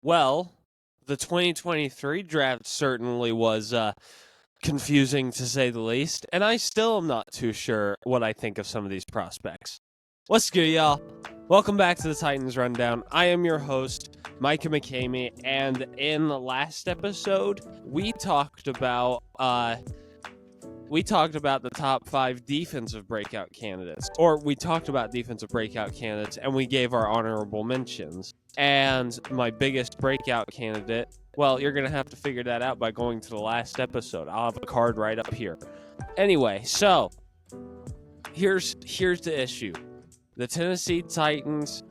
Well, the 2023 draft certainly was confusing to say the least, and I still am not too sure what I think of some of these prospects. What's good, y'all? Welcome back to the Titans Rundown. I am your host, Micah McCamey, and in the last episode, we talked about the top 5 defensive breakout candidates, or we talked about defensive breakout candidates, and we gave our honorable mentions. And my biggest breakout candidate, well, you're going to have to figure that out by going to the last episode. I'll have a card right up here. Anyway, so here's the issue. The Tennessee Titans,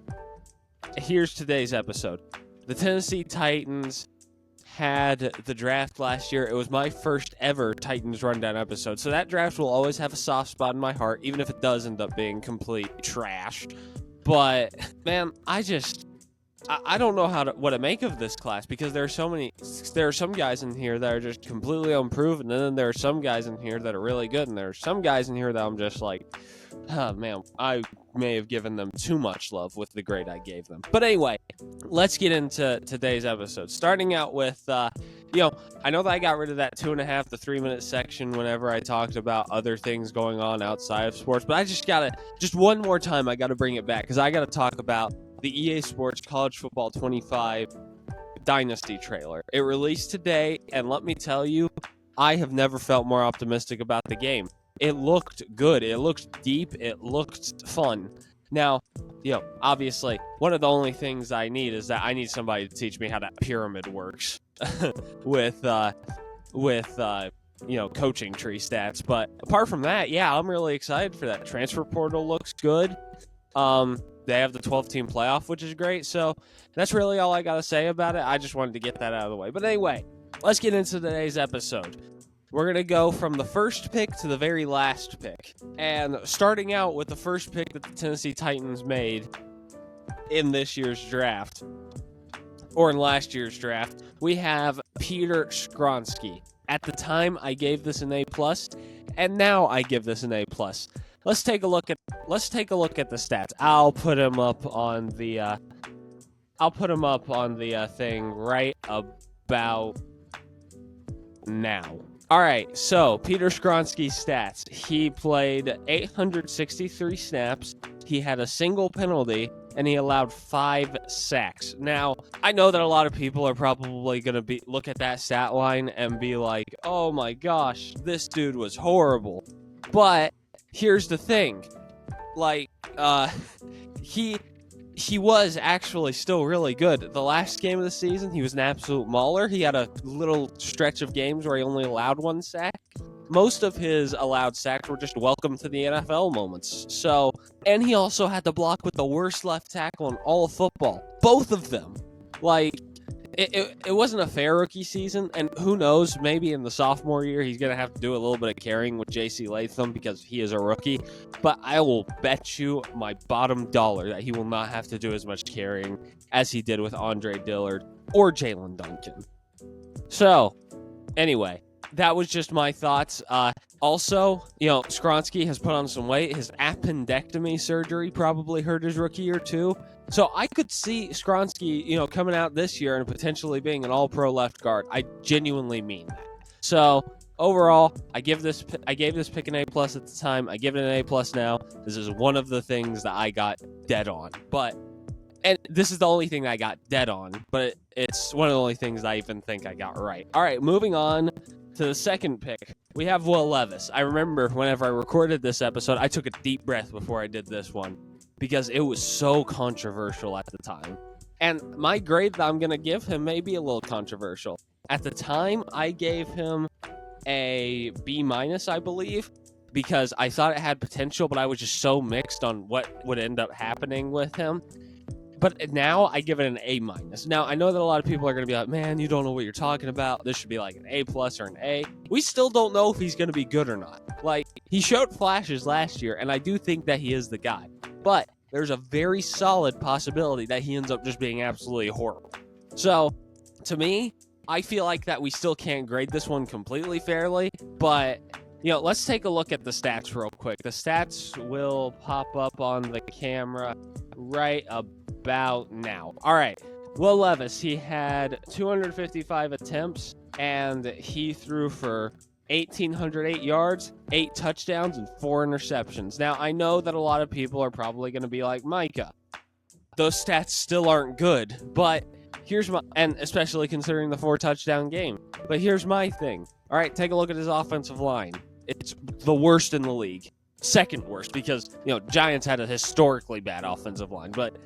here's today's episode. The Tennessee Titans had the draft last year. It was my first ever Titans Rundown episode. So that draft will always have a soft spot in my heart, even if it does end up being complete trash. But, man, I don't know what to make of this class, because there are some guys in here that are just completely unproven, and then there are some guys in here that are really good, and there are some guys in here that I'm just like, oh man, I may have given them too much love with the grade I gave them. But anyway, let's get into today's episode. Starting out with, I know that I got rid of that 2.5 to 3 minute section whenever I talked about other things going on outside of sports, but I just one more time, I gotta bring it back, because I gotta talk about the EA Sports College Football 25 Dynasty trailer. It released today, and let me tell you, I have never felt more optimistic about the game. It looked good. It looked deep. It looked fun. Now, obviously, one of the only things I need is that I need somebody to teach me how that pyramid works with coaching tree stats. But apart from that, yeah, I'm really excited for that. Transfer portal looks good. They have the 12-team playoff, which is great. So that's really all I got to say about it. I just wanted to get that out of the way. But anyway, let's get into today's episode. We're going to go from the first pick to the very last pick. And starting out with the first pick that the Tennessee Titans made in this year's draft, or in last year's draft, we have Peter Skronsky. At the time, I gave this an A+, and now I give this an A+. Let's take a look at the stats. I'll put him up on the thing right about now. All right, so Peter Skronsky's stats. He played 863 snaps. He had a single penalty, and he allowed 5 sacks. Now, I know that a lot of people are probably going to look at that stat line and be like, oh my gosh, this dude was horrible. But here's the thing. He was actually still really good. The last game of the season, he was an absolute mauler. He had a little stretch of games where he only allowed 1 sack. Most of his allowed sacks were just welcome to the NFL moments. So, and he also had to block with the worst left tackle in all of football. Both of them. It wasn't a fair rookie season, and who knows, maybe in the sophomore year he's going to have to do a little bit of carrying with J.C. Latham because he is a rookie, but I will bet you my bottom dollar that he will not have to do as much carrying as he did with Andre Dillard or Jalen Duncan. So, anyway, that was just my thoughts. Also, Skronsky has put on some weight. His appendectomy surgery probably hurt his rookie year too. So I could see Skronsky, coming out this year and potentially being an all-pro left guard. I genuinely mean that. So overall, I gave this pick an A+ at the time. I give it an A+ now. This is one of the things that I got dead on. And this is the only thing I got dead on, but it's one of the only things I even think I got right. All right, moving on to the second pick. We have Will Levis. I remember whenever I recorded this episode, I took a deep breath before I did this one, because it was so controversial at the time. And my grade that I'm going to give him may be a little controversial. At the time, I gave him a B-, I believe, because I thought it had potential, but I was just so mixed on what would end up happening with him. But now I give it an A-. Now, I know that a lot of people are going to be like, man, you don't know what you're talking about. This should be like an A+ or an A. We still don't know if he's going to be good or not. He showed flashes last year, and I do think that he is the guy. But there's a very solid possibility that he ends up just being absolutely horrible. So, to me, I feel like that we still can't grade this one completely fairly, but let's take a look at the stats real quick. The stats will pop up on the camera right about now. All right. Will Levis, he had 255 attempts, and he threw for 1,808 yards, 8 touchdowns, and 4 interceptions. Now, I know that a lot of people are probably going to be like, Micah, those stats still aren't good, but here's my, and especially considering the 4 touchdown game, but here's my thing. All right, take a look at his offensive line. It's the worst in the league. Second worst, because, Giants had a historically bad offensive line, but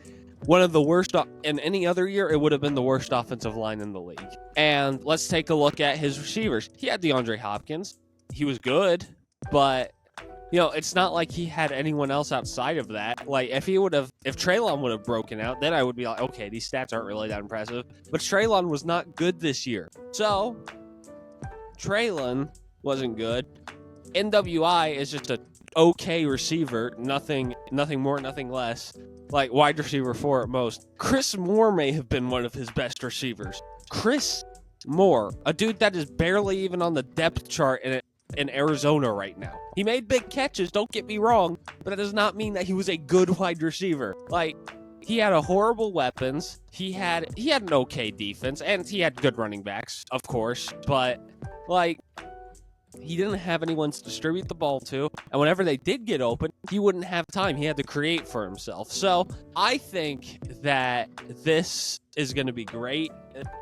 one of the worst in any other year, it would have been the worst offensive line in the league. And let's take a look at his receivers. He had DeAndre Hopkins. He was good, but it's not like he had anyone else outside of that. Like, if Treylon would have broken out, then I would be like, okay, these stats aren't really that impressive. But Treylon was not good this year. So, Treylon wasn't good. NWI is just a okay receiver, nothing more, nothing less. Like wide receiver 4 at most. Chris Moore may have been one of his best receivers. Chris Moore, a dude that is barely even on the depth chart in Arizona right now. He made big catches, don't get me wrong, but that does not mean that he was a good wide receiver. Like, he had a horrible weapons. He had an okay defense, and he had good running backs, of course, but he didn't have anyone to distribute the ball to, and whenever they did get open, he wouldn't have time. He had to create for himself. So I think that this is going to be great,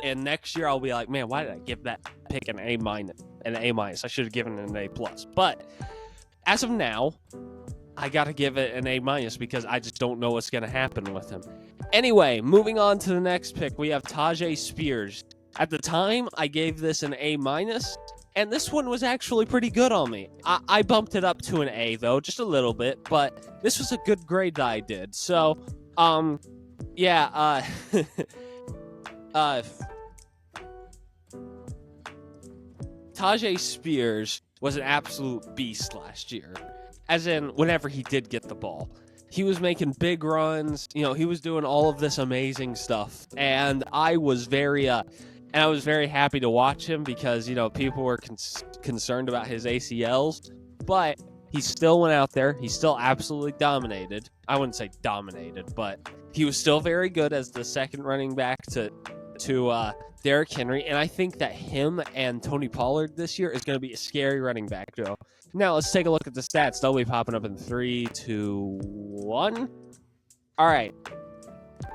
and next year I'll be like, man, why did I give that pick an A-? I should have given it an A+. But as of now, I got to give it an A- because I just don't know what's going to happen with him. Anyway, moving on to the next pick, we have Tajay Spears. At the time, I gave this an A-, and this one was actually pretty good on me. I bumped it up to an A, though, just a little bit, but this was a good grade that I did. So, yeah, Tajay Spears was an absolute beast last year, as in whenever he did get the ball. He was making big runs, he was doing all of this amazing stuff, and I was very happy to watch him because, people were concerned about his ACLs, but he still went out there. He still absolutely dominated. I wouldn't say dominated, but he was still very good as the second running back to Derrick Henry, and I think that him and Tony Pollard this year is going to be a scary running back duo. Now, let's take a look at the stats. They'll be popping up in 3, 2, 1. All right.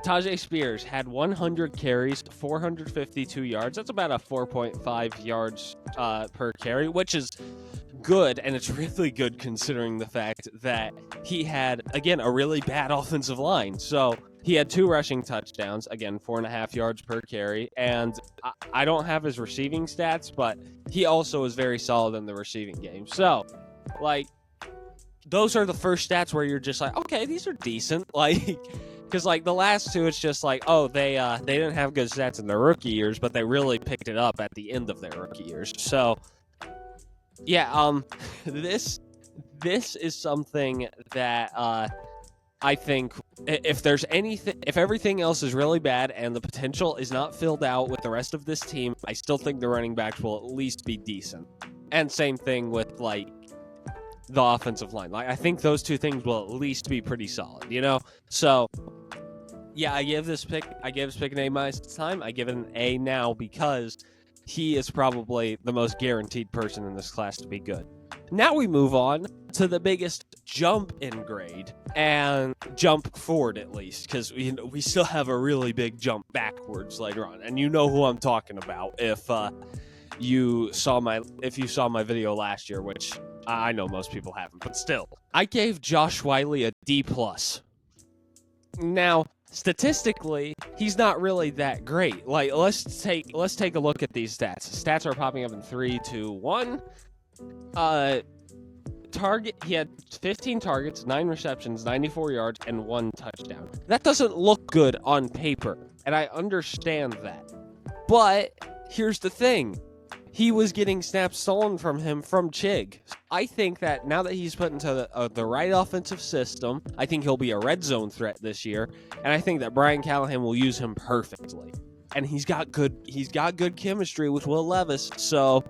Tajay Spears had 100 carries, 452 yards. That's about a 4.5 yards per carry, which is good, and it's really good considering the fact that he had, again, a really bad offensive line. So he had 2 rushing touchdowns, again, 4.5 yards per carry, and I don't have his receiving stats, but he also is very solid in the receiving game. So, those are the first stats where you're just like, okay, these are decent, because, the last 2, it's just like, oh, they didn't have good stats in their rookie years, but they really picked it up at the end of their rookie years. So, yeah, this is something that I think if everything else is really bad and the potential is not filled out with the rest of this team, I still think the running backs will at least be decent. And same thing with, the offensive line. I think those 2 things will at least be pretty solid, So, yeah, I gave this pick an A- at the time. I give it an A now because he is probably the most guaranteed person in this class to be good. Now we move on to the biggest jump in grade, and jump forward at least, because we still have a really big jump backwards later on, and you know who I'm talking about if you saw my video last year, which I know most people haven't, but still. I gave Josh Wiley a D+. Now, statistically, he's not really that great. Let's take a look at these stats. Stats are popping up in 3, 2, 1. He had 15 targets, 9 receptions, 94 yards, and 1 touchdown. That doesn't look good on paper, and I understand that. But here's the thing. He was getting snaps stolen from him from Chig. I think that now that he's put into the right offensive system, I think he'll be a red zone threat this year, and I think that Brian Callahan will use him perfectly. And he's got good chemistry with Will Levis, so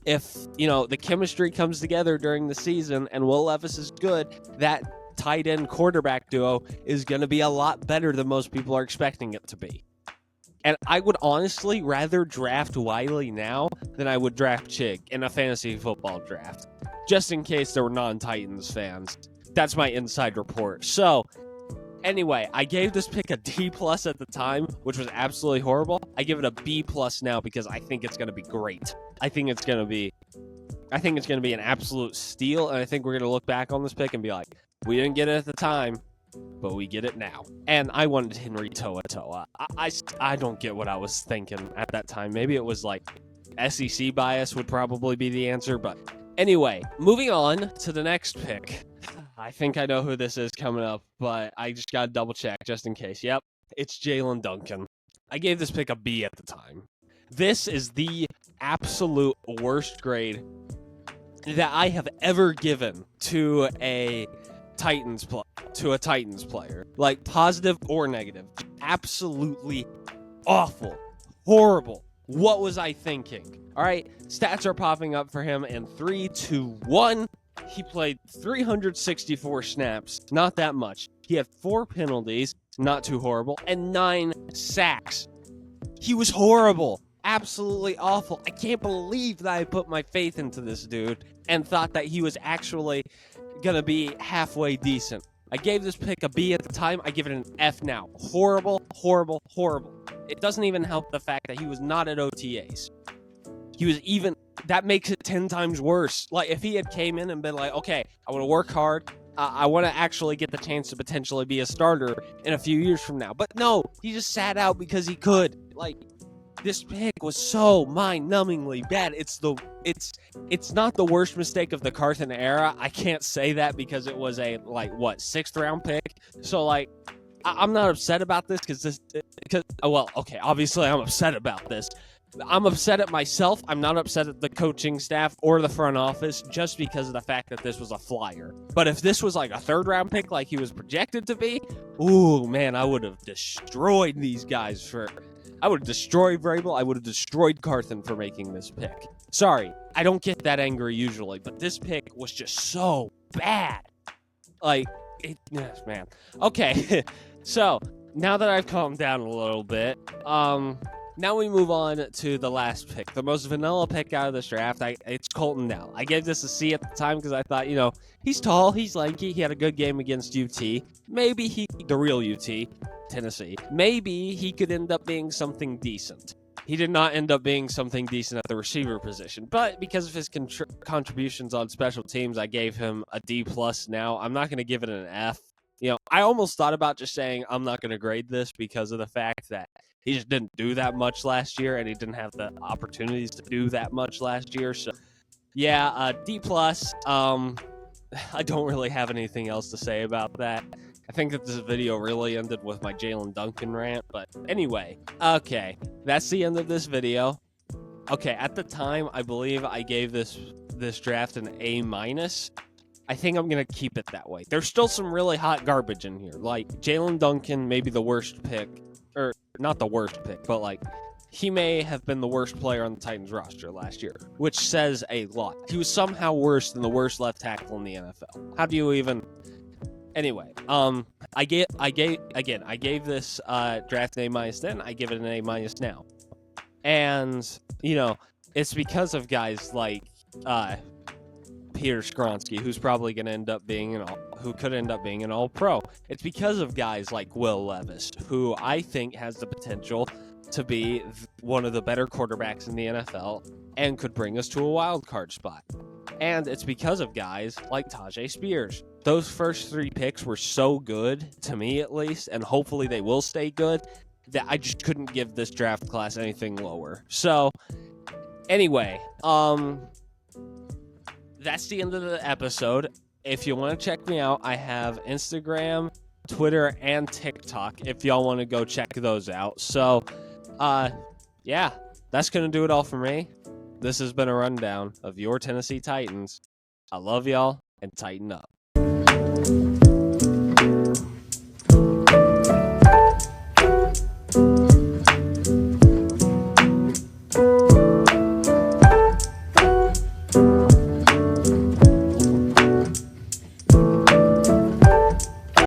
if the chemistry comes together during the season and Will Levis is good, that tight end quarterback duo is going to be a lot better than most people are expecting it to be. And I would honestly rather draft Wiley now than I would draft Chig in a fantasy football draft, just in case there were non-Titans fans. That's my inside report. So, anyway, I gave this pick a D+ at the time, which was absolutely horrible. I give it a B+ now because I think it's going to be great. I think it's going to be an absolute steal, and I think we're going to look back on this pick and be like, we didn't get it at the time, but we get it now. And I wanted Henry To'oTo'o. I don't get what I was thinking at that time. Maybe it was like SEC bias would probably be the answer, but anyway, moving on to the next pick. I think I know who this is coming up, but I just got to double check just in case. Yep, it's Jalen Duncan. I gave this pick a B at the time. This is the absolute worst grade that I have ever given to a Titans player, like positive or negative. Absolutely awful, horrible. What was I thinking? All right, stats are popping up for him in 3, 2, 1. He played 364 snaps, not that much. He had 4 penalties, not too horrible, and 9 sacks. He was horrible, absolutely awful. I can't believe that I put my faith into this dude and thought that he was actually gonna be halfway decent. I gave this pick a B at the time. I give it an F now. Horrible, horrible, horrible. It doesn't even help the fact that he was not at OTAs. That makes it 10 times worse. Like, if he had came in and been like, okay, I want to work hard. I want to actually get the chance to potentially be a starter in a few years from now. But no, he just sat out because he could. Like, this pick was so mind-numbingly bad. It's not the worst mistake of the Carthen era. I can't say that because it was a, 6th round pick. So, I'm not upset about this obviously I'm upset about this. I'm upset at myself. I'm not upset at the coaching staff or the front office just because of the fact that this was a flyer. But if this was like a 3rd round pick like he was projected to be, ooh, man, I would have destroyed these guys I would have destroyed Vrabel. I would have destroyed Carthen for making this pick. Sorry, I don't get that angry usually, but this pick was just so bad. Yes, man. Okay, so now that I've calmed down a little bit, now we move on to the last pick, the most vanilla pick out of this draft. It's Colton Nell. I gave this a C at the time because I thought, he's tall, he's lanky, he had a good game against UT. Maybe the real UT, Tennessee. Maybe he could end up being something decent. He did not end up being something decent at the receiver position, but because of his contributions on special teams, I gave him a D+ now. I'm not going to give it an F. I almost thought about just saying I'm not going to grade this because of the fact that he just didn't do that much last year, and he didn't have the opportunities to do that much last year. So, yeah, D+. I don't really have anything else to say about that. I think that this video really ended with my Jalen Duncan rant, but anyway. Okay, that's the end of this video. Okay, at the time, I believe I gave this draft an A-. I think I'm going to keep it that way. There's still some really hot garbage in here. Like, Jalen Duncan may be the worst pick. Or, not the worst pick, but, he may have been the worst player on the Titans roster last year, which says a lot. He was somehow worse than the worst left tackle in the NFL. How do you even... Anyway, I gave this draft an A- then. I give it an A- now. And, it's because of guys like Peter Skronsky, who's probably going to end up being who could end up being an All-Pro. It's because of guys like Will Levis, who I think has the potential to be one of the better quarterbacks in the NFL and could bring us to a wild card spot. And it's because of guys like Tajay Spears. Those first 3 picks were so good, to me at least, and hopefully they will stay good, that I just couldn't give this draft class anything lower. So, anyway, that's the end of the episode. If you want to check me out, I have Instagram, Twitter, and TikTok if y'all want to go check those out. So, yeah, that's going to do it all for me. This has been a rundown of your Tennessee Titans. I love y'all, and tighten up.